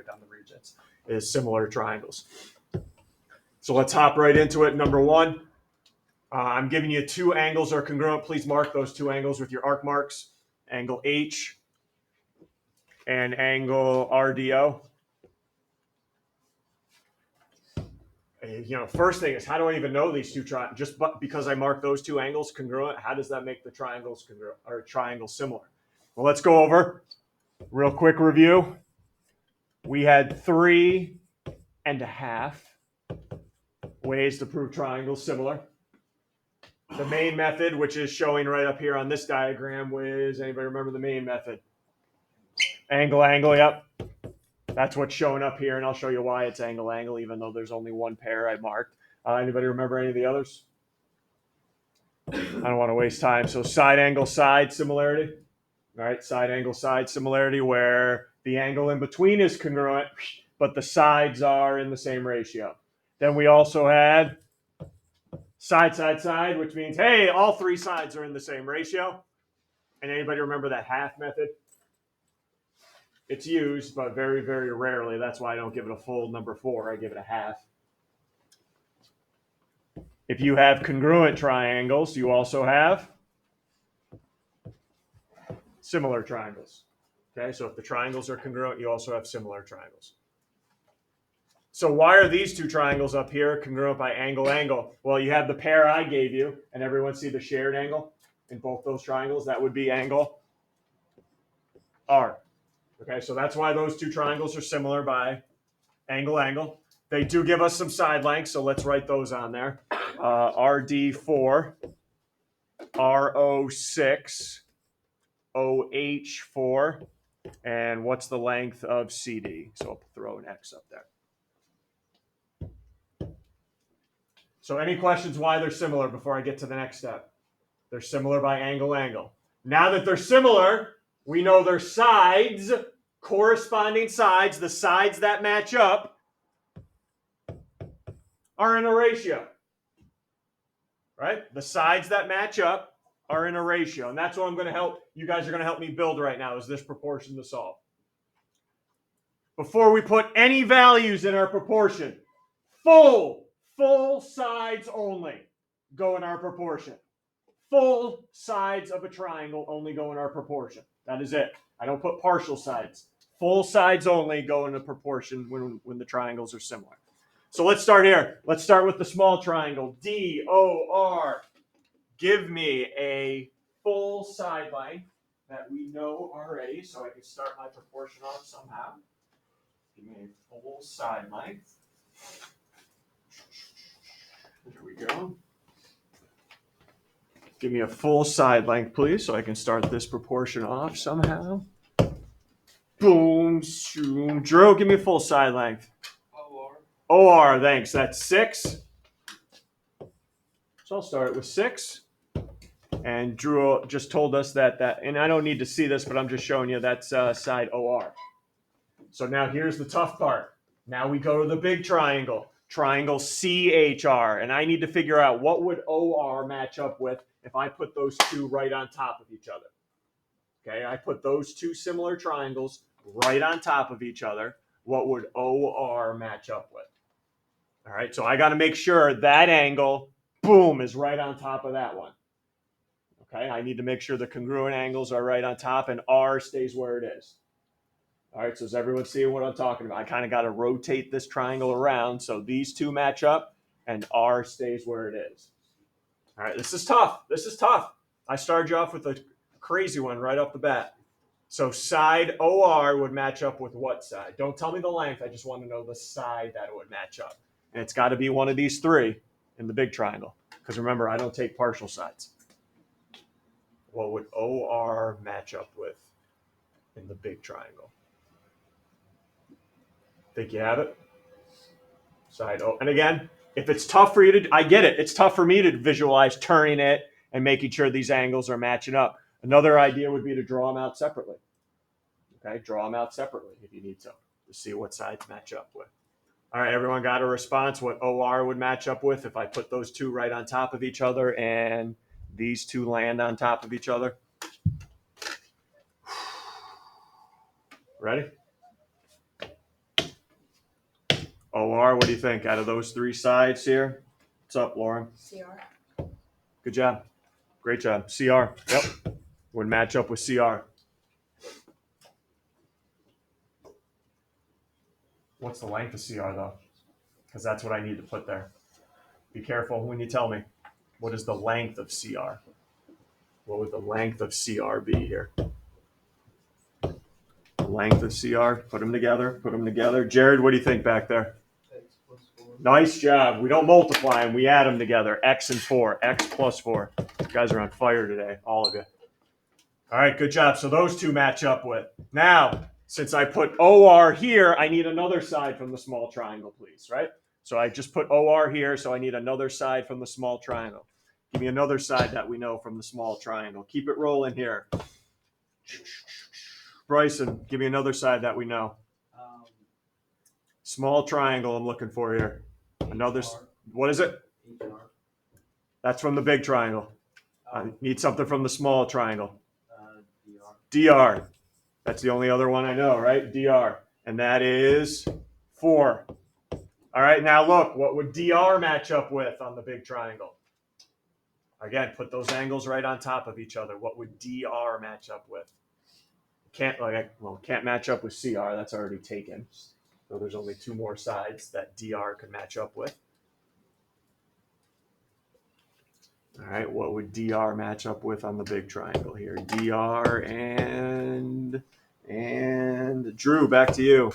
subject on the Regents, is similar triangles. So let's hop right into it. Number one, I'm giving you two angles are congruent. Please mark those two angles with your arc marks. Angle H and angle RDO. First thing is, how do I even know these two triangles? Just because I mark those two angles congruent, how does that make the triangles congruent or triangles similar? Well, let's go over real quick review. We had 3.5 ways to prove triangles similar. The main method, which is showing right up here on this diagram, was, anybody remember the main method? Angle, yep. That's what's showing up here, and I'll show you why it's angle, even though there's only one pair I marked. Anybody remember any of the others? I don't want to waste time. So side angle, side similarity. All right, side angle, side similarity, where the angle in between is congruent, but the sides are in the same ratio. Then we also had side, side, side, which means, hey, all three sides are in the same ratio. And anybody remember that half method? It's used, but very, very rarely. That's why I don't give it a full number 4. I give it a half. If you have congruent triangles, you also have similar triangles. Okay, so if the triangles are congruent, you also have similar triangles. So why are these two triangles up here congruent by angle? Well, you have the pair I gave you, and everyone see the shared angle in both those triangles? That would be angle R. Okay, so that's why those two triangles are similar by angle. They do give us some side lengths, so let's write those on there. RD4, RO6, OH4, and what's the length of CD? So I'll throw an X up there. So any questions why they're similar before I get to the next step? They're similar by angle. Now that they're similar, we know their sides, corresponding sides, the sides that match up, are in a ratio. Right? The sides that match up are in a ratio. And that's what I'm going to help, you guys are going to help me build right now, is this proportion to solve. Before we put any values in our proportion, full sides only go in our proportion. Full sides of a triangle only go in our proportion. That is it. I don't put partial sides. Full sides only go in a proportion when the triangles are similar. So let's start here. Let's start with the small triangle, DOR. Give me a full side length that we know already, so I can start my proportion off somehow. Give me a full side length. There we go. Give me a full side length, please, so I can start this proportion off somehow. Boom, shoom. Drew, give me a full side length. OR, thanks. That's 6. So I'll start with 6. And Drew just told us that, and I don't need to see this, but I'm just showing you that's side OR. So now here's the tough part. Now we go to the big triangle, triangle CHR, and I need to figure out what would OR match up with if I put those two right on top of each other. Okay, I put those two similar triangles right on top of each other. What would OR match up with? All right, so I got to make sure that angle, boom, is right on top of that one. Okay, I need to make sure the congruent angles are right on top and R stays where it is. All right, so is everyone seeing what I'm talking about? I kind of got to rotate this triangle around so these two match up and R stays where it is. All right, this is tough. I started you off with a crazy one right off the bat. So side OR would match up with what side? Don't tell me the length. I just want to know the side that it would match up. And it's got to be one of these three in the big triangle. Because remember, I don't take partial sides. What would OR match up with in the big triangle? Think you have it? Side O. And again, if it's tough for you to, I get it. It's tough for me to visualize turning it and making sure these angles are matching up. Another idea would be to draw them out separately. Okay, draw them out separately if you need to see what sides match up with. All right, everyone got a response what OR would match up with if I put those two right on top of each other and these two land on top of each other? Ready? OR, what do you think out of those three sides here? What's up, Lauren? CR. Good job. Great job. CR. Yep. Would match up with CR. What's the length of CR, though? Because that's what I need to put there. Be careful when you tell me. What is the length of CR? What would the length of CR be here? The length of CR. Put them together. Put them together. Jared, what do you think back there? X plus 4. Nice job. We don't multiply them. We add them together. X and 4. X plus 4. You guys are on fire today, all of you. All right, good job. So those two match up with. Now, since I put OR here, I need another side from the small triangle, please, right? So I just put OR here, so I need another side from the small triangle. Give me another side that we know from the small triangle. Keep it rolling here. Bryson, give me another side that we know. Small triangle I'm looking for here. Another, what is it? HR. That's from the big triangle. I need something from the small triangle. DR. DR. That's the only other one I know, right? DR. And that is 4. All right, now look, what would DR match up with on the big triangle? Again, put those angles right on top of each other. What would DR match up with? Can't match up with CR. That's already taken. So there's only 2 more sides that DR could match up with. All right, what would DR match up with on the big triangle here? DR and Drew, back to you.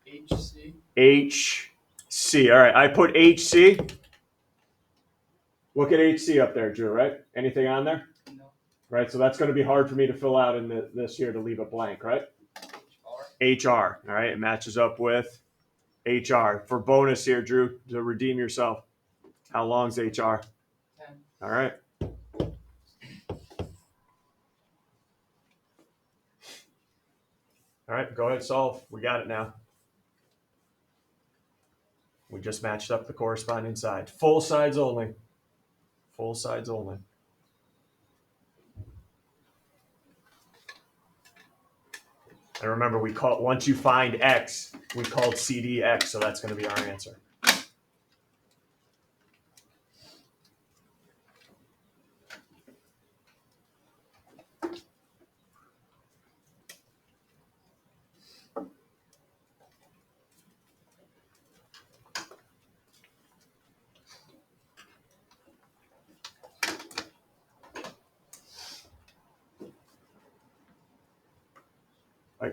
HC. HC. All right, I put HC. Look at HC up there, Drew, right? Anything on there? No. Right, so that's going to be hard for me to fill out in this here to leave it blank, right? HR. All right, it matches up with HR. For bonus here, Drew, to redeem yourself. How long's HR? 10. All right. All right, go ahead, solve. We got it now. We just matched up the corresponding side. Full sides only. Full sides only. And remember, once you find X, we called CD X, so that's going to be our answer.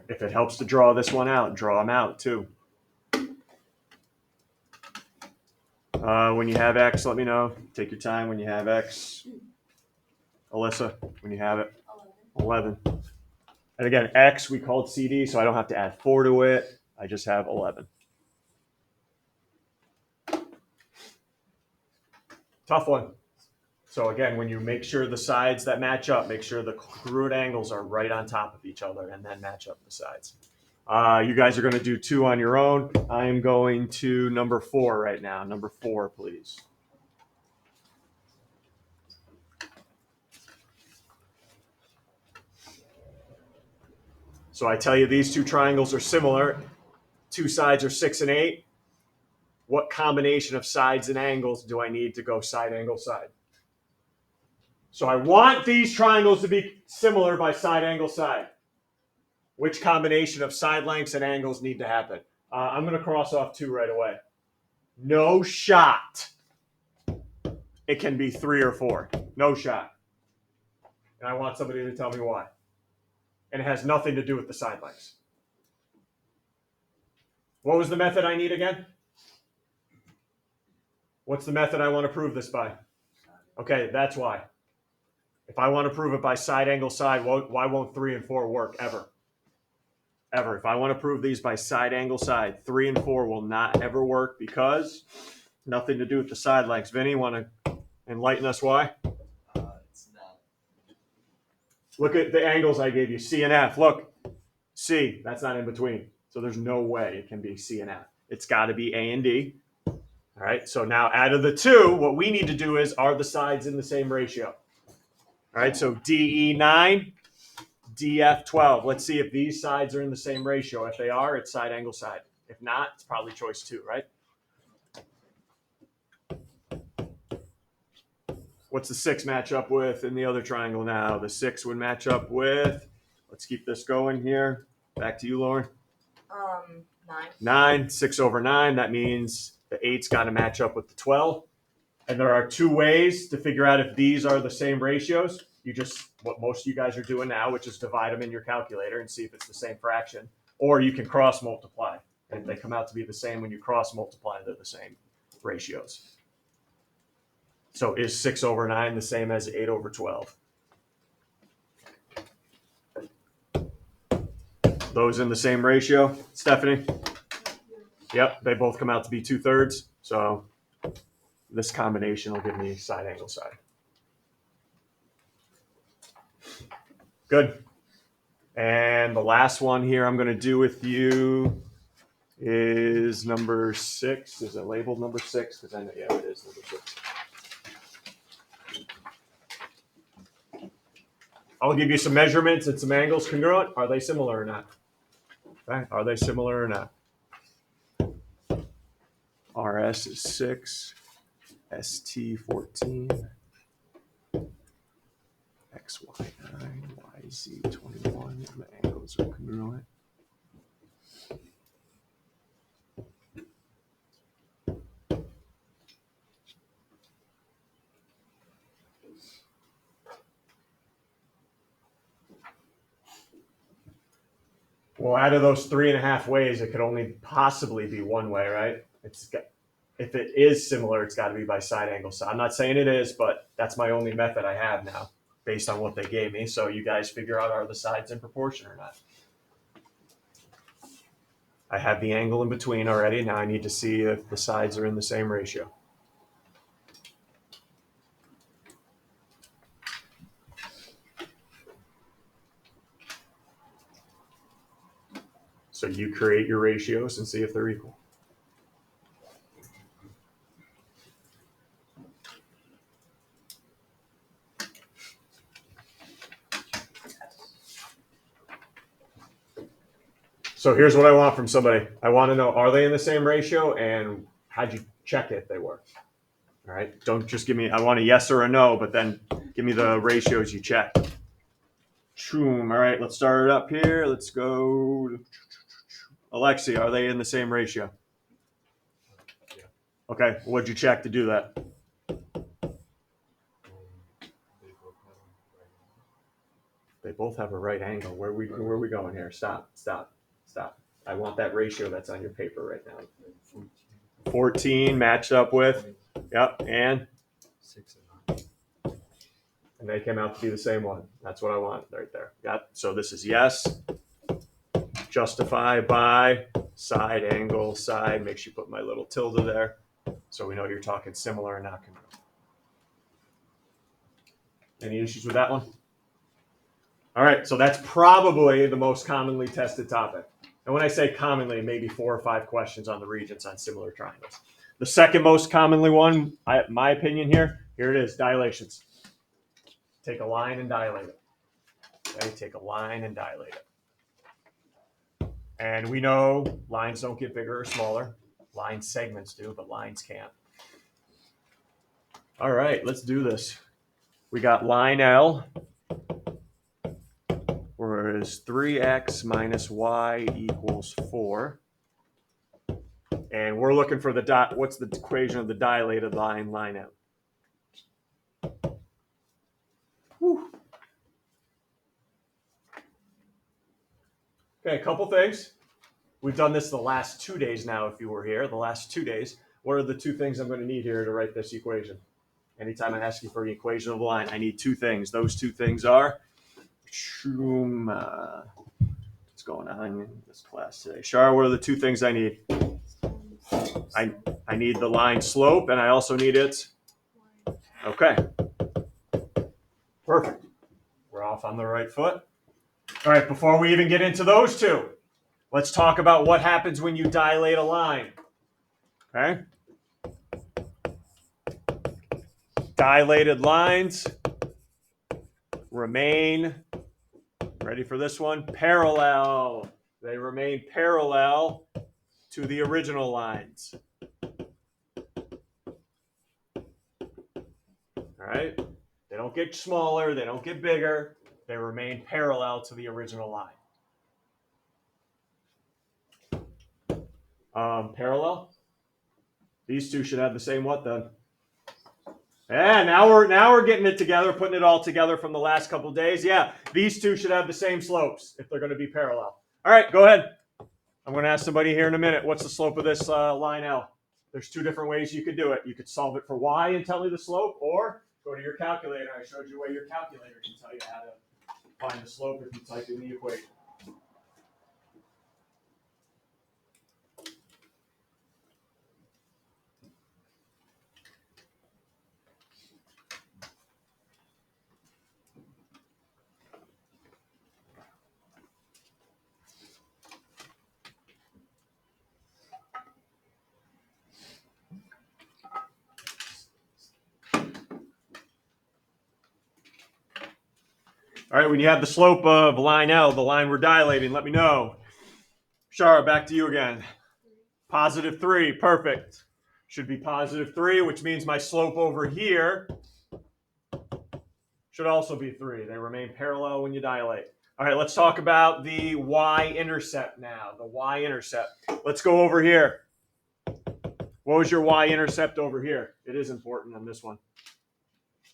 If it helps to draw this one out, draw them out too. When you have X, let me know. Take your time when you have X. Alyssa, when you have it. 11. And again, X we called CD, so I don't have to add 4 to it. I just have 11. Tough one. So again, when you make sure the sides that match up, make sure the congruent angles are right on top of each other and then match up the sides. You guys are going to do 2 on your own. I am going to number 4 right now. Number 4, please. So I tell you these 2 triangles are similar. 2 sides are 6 and 8. What combination of sides and angles do I need to go side angle side? So I want these triangles to be similar by side angle side. Which combination of side lengths and angles need to happen? I'm going to cross off 2 right away. No shot. It can be 3 or 4. No shot. And I want somebody to tell me why. And it has nothing to do with the side lengths. What was the method I need again? What's the method I want to prove this by? Okay, that's why. If I want to prove it by side angle side, why won't 3 and 4 work ever? Ever. If I want to prove these by side angle side, 3 and 4 will not ever work because nothing to do with the side lengths. Vinny, want to enlighten us why? It's not. Look at the angles I gave you, C and F. Look, C, that's not in between. So there's no way it can be C and F. It's got to be A and D. All right, so now out of the 2, what we need to do is, are the sides in the same ratio? All right, so DE 9, DF 12. Let's see if these sides are in the same ratio. If they are, it's side angle side. If not, it's probably choice 2, right? What's the 6 match up with in the other triangle now? The 6 would match up with, let's keep this going here. Back to you, Lauren. 9. 9, 6 over 9. That means the 8's got to match up with the 12. And there are 2 ways to figure out if these are the same ratios. You just, what most of you guys are doing now, which is divide them in your calculator and see if it's the same fraction. Or you can cross multiply. And if they come out to be the same when you cross multiply, they're the same ratios. So is 6 over 9 the same as 8 over 12? Those in the same ratio, Stephanie? Yep, they both come out to be 2/3. So this combination will give me side angle side. Good. And the last one here I'm going to do with you is number 6. Is it labeled number 6? Because I know, yeah, it is number 6. I'll give you some measurements and some angles congruent. Are they similar or not? Okay. Are they similar or not? RS is 6, ST 14, XY 9, YZ 21. The angles are congruent. Well, out of those 3.5 ways, it could only possibly be one way, right? If it is similar, it's got to be by side angle. So I'm not saying it is, but that's my only method I have now based on what they gave me. So you guys figure out, are the sides in proportion or not? I have the angle in between already. Now I need to see if the sides are in the same ratio. So you create your ratios and see if they're equal. So here's what I want from somebody. I want to know, are they in the same ratio, and how'd you check if they were? All right. Don't just give me, I want a yes or a no, but then give me the ratios you checked. All right, let's start it up here. Let's go. Alexi, are they in the same ratio? Yeah. Okay, what'd you check to do that? They both have a right angle. Where are we going here? Stop. I want that ratio that's on your paper right now. 14 matched up with, yep, and 6 and 9. and they came out to be the same one. That's what I want right there. Got, so this is yes. Justify by side angle side. Make sure you put my little tilde there, so we know you're talking similar and not congruent. Any issues with that one? All right, so that's probably the most commonly tested topic. And when I say commonly, maybe 4 or 5 questions on the Regents on similar triangles. The second most commonly one, my opinion here it is, dilations. Take a line and dilate it. Okay, take a line and dilate it. And we know lines don't get bigger or smaller. Line segments do, but lines can't. All right, let's do this. We got line L, whereas 3x minus y equals 4. And we're looking for the dot. What's the equation of the dilated line, line M? Whew. Okay, a couple things. We've done this the last 2 days now, if you were here, the last 2 days. What are the 2 things I'm going to need here to write this equation? Anytime I ask you for the equation of the line, I need 2 things. Those 2 things are, what's going on in this class today? Shar, what are the 2 things I need? I need the line slope, and I also need its. Okay. Perfect. We're off on the right foot. All right, before we even get into those 2, let's talk about what happens when you dilate a line. Okay? Dilated lines remain, ready for this one, parallel. They remain parallel to the original lines. All right? They don't get smaller, they don't get bigger, they remain parallel to the original line. Parallel? These two should have the same what then? Yeah, now we're getting it together, putting it all together from the last couple of days. Yeah, these two should have the same slopes if they're going to be parallel. All right, go ahead. I'm going to ask somebody here in a minute, what's the slope of this line L? There's two different ways you could do it. You could solve it for y and tell me the slope, or go to your calculator. I showed you where your calculator can tell you how to find the slope if you type in the equation. All right, when you have the slope of line L, the line we're dilating, let me know. Shara, back to you again. Positive 3, perfect. Should be positive 3, which means my slope over here should also be 3. They remain parallel when you dilate. All right, let's talk about the y-intercept now, the y-intercept. Let's go over here. What was your y-intercept over here? It is important on this one.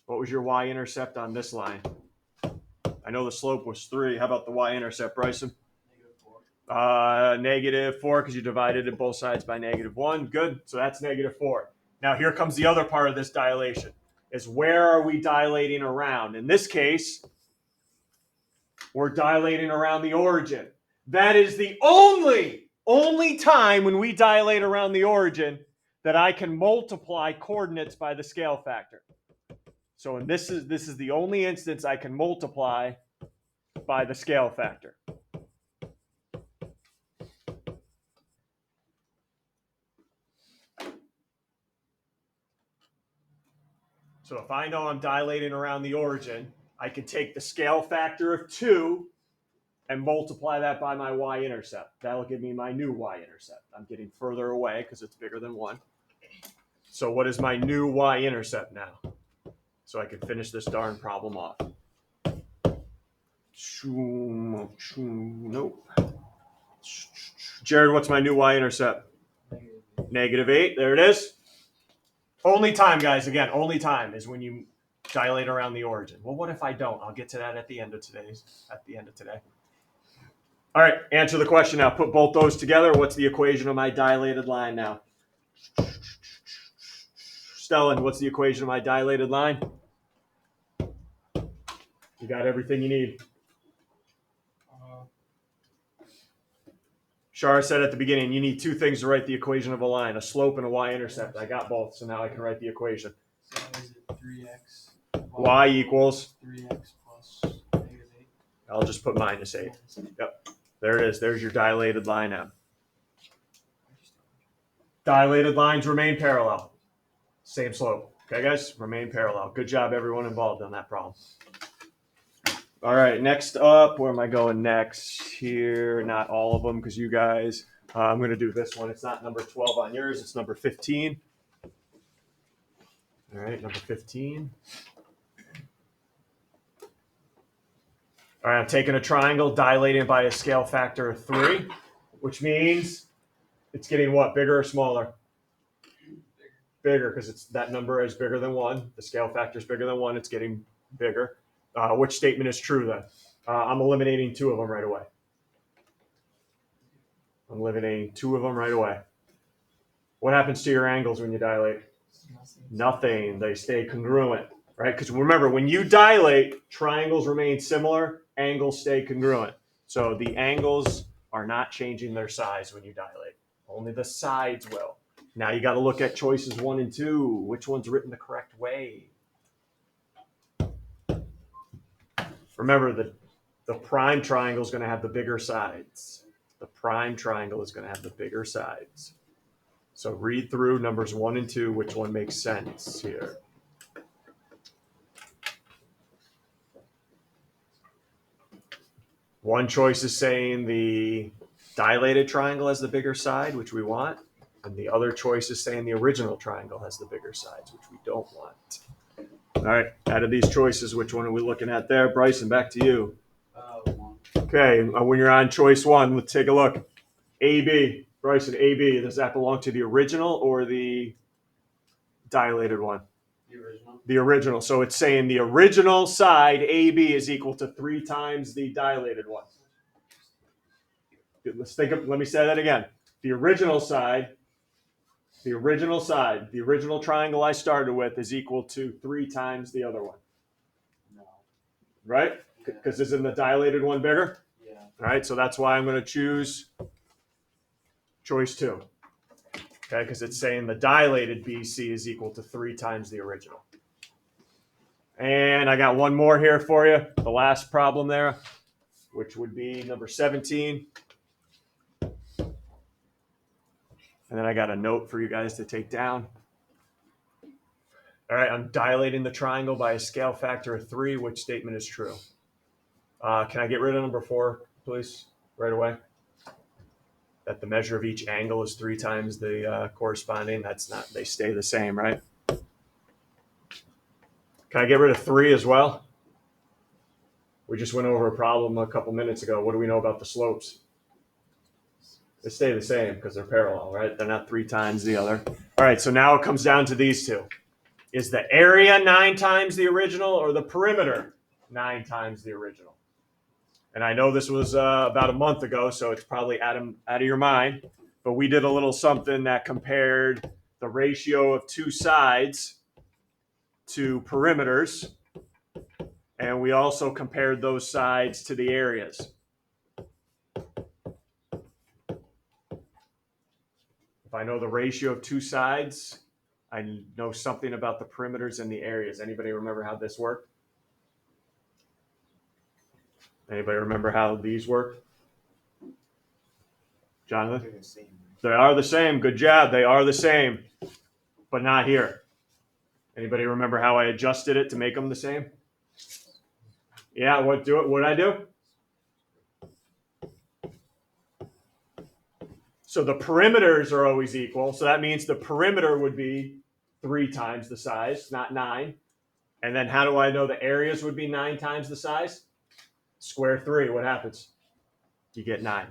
What was your y-intercept on this line? I know the slope was 3. How about the y-intercept, Bryson? -4 because you divided it both sides by -1. Good. So that's -4. Now here comes the other part of this dilation. Is where are we dilating around? In this case, we're dilating around the origin. That is the only time when we dilate around the origin that I can multiply coordinates by the scale factor. So this is the only instance I can multiply by the scale factor. So if I know I'm dilating around the origin, I can take the scale factor of 2 and multiply that by my y-intercept. That'll give me my new y-intercept. I'm getting further away because it's bigger than 1. So what is my new y-intercept now? So I can finish this darn problem off. Nope. Jared, what's my new y-intercept? -8. There it is. Only time, guys, again, only time is when you dilate around the origin. Well, what if I don't? I'll get to that at the end of today. All right, answer the question now. Put both those together. What's the equation of my dilated line now? Stellan, what's the equation of my dilated line? You got everything you need. Shara said at the beginning, you need 2 things to write the equation of a line, a slope and a y-intercept. I got both, so now I can write the equation. So is it 3x? Y equals 3x plus -8. I'll just put -8. Yep. There it is. There's your dilated line now. Dilated lines remain parallel. Same slope. Okay, guys? Remain parallel. Good job, everyone involved on that problem. All right, next up, where am I going next? Here, not all of them, because you guys, I'm going to do this one. It's not number 12 on yours. It's number 15. All right, number 15. All right, I'm taking a triangle, dilating it by a scale factor of 3, which means it's getting what? Bigger or smaller? Bigger, because it's that number is bigger than 1. The scale factor is bigger than 1. It's getting bigger. Which statement is true then? I'm eliminating 2 of them right away. I'm eliminating 2 of them right away. What happens to your angles when you dilate? Nothing. They stay congruent, right? Because remember, when you dilate, triangles remain similar, angles stay congruent. So the angles are not changing their size when you dilate. Only the sides will. Now you got to look at choices 1 and 2. Which one's written the correct way? Remember, the prime triangle is going to have the bigger sides. The prime triangle is going to have the bigger sides. So read through numbers 1 and 2. Which one makes sense here? One choice is saying the dilated triangle has the bigger side, which we want, and the other choice is saying the original triangle has the bigger sides, which we don't want. All right, out of these choices, which one are we looking at there? Bryson, back to you. One. Okay, when you're on choice one, let's take a look. AB, Bryson, AB, does that belong to the original or the dilated one? The original. The original. So it's saying the original side, AB, is equal to 3 times the dilated one. Let me say that again. The original side, the original triangle I started with is equal to 3 times the other one. No. Right? Yeah. Because isn't the dilated one bigger? Yeah. All right, so that's why I'm going to choose choice 2. Okay, because it's saying the dilated BC is equal to 3 times the original. And I got one more here for you, the last problem there, which would be number 17. And then I got a note for you guys to take down. All right, I'm dilating the triangle by a scale factor of 3. Which statement is true? Can I get rid of number 4, please, right away? That the measure of each angle is 3 times the corresponding. That's not, they stay the same, right? Can I get rid of 3 as well? We just went over a problem a couple minutes ago. What do we know about the slopes? They stay the same because they're parallel, right? They're not 3 times the other. All right, so now it comes down to these two. Is the area 9 times the original or the perimeter 9 times the original? And I know this was about a month ago, so it's probably out of your mind. But we did a little something that compared the ratio of 2 sides to perimeters. And we also compared those sides to the areas. If I know the ratio of 2 sides, I know something about the perimeters and the areas. Anybody remember how this worked? Anybody remember how these work? Jonathan? They're the same. They are the same. Good job. They are the same, but not here. Anybody remember how I adjusted it to make them the same? Yeah, what did I do? So the perimeters are always equal. So that means the perimeter would be 3 times the size, not 9. And then how do I know the areas would be 9 times the size? Square 3. What happens? You get 9.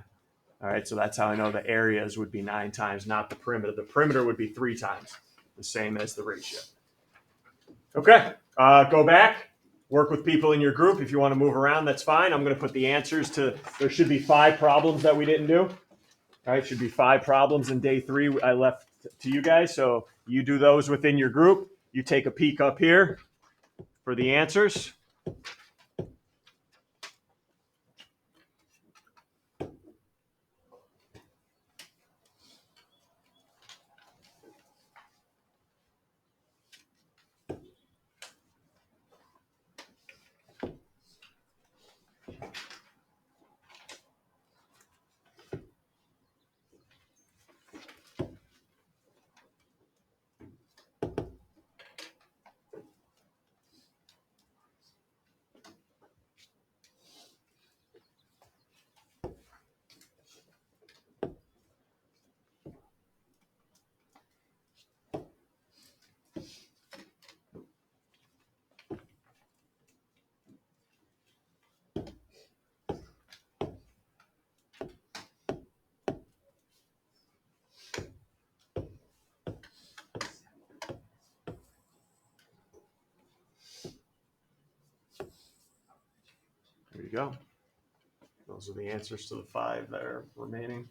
All right, so that's how I know the areas would be 9 times, not the perimeter. The perimeter would be 3 times, the same as the ratio. Okay, go back. Work with people in your group. If you want to move around, that's fine. I'm going to put the answers to, there should be 5 problems that we didn't do. All right, should be 5 problems in day 3 I left to you guys. So you do those within your group. You take a peek up here for the answers. There you go. Those are the answers to the 5 that are remaining.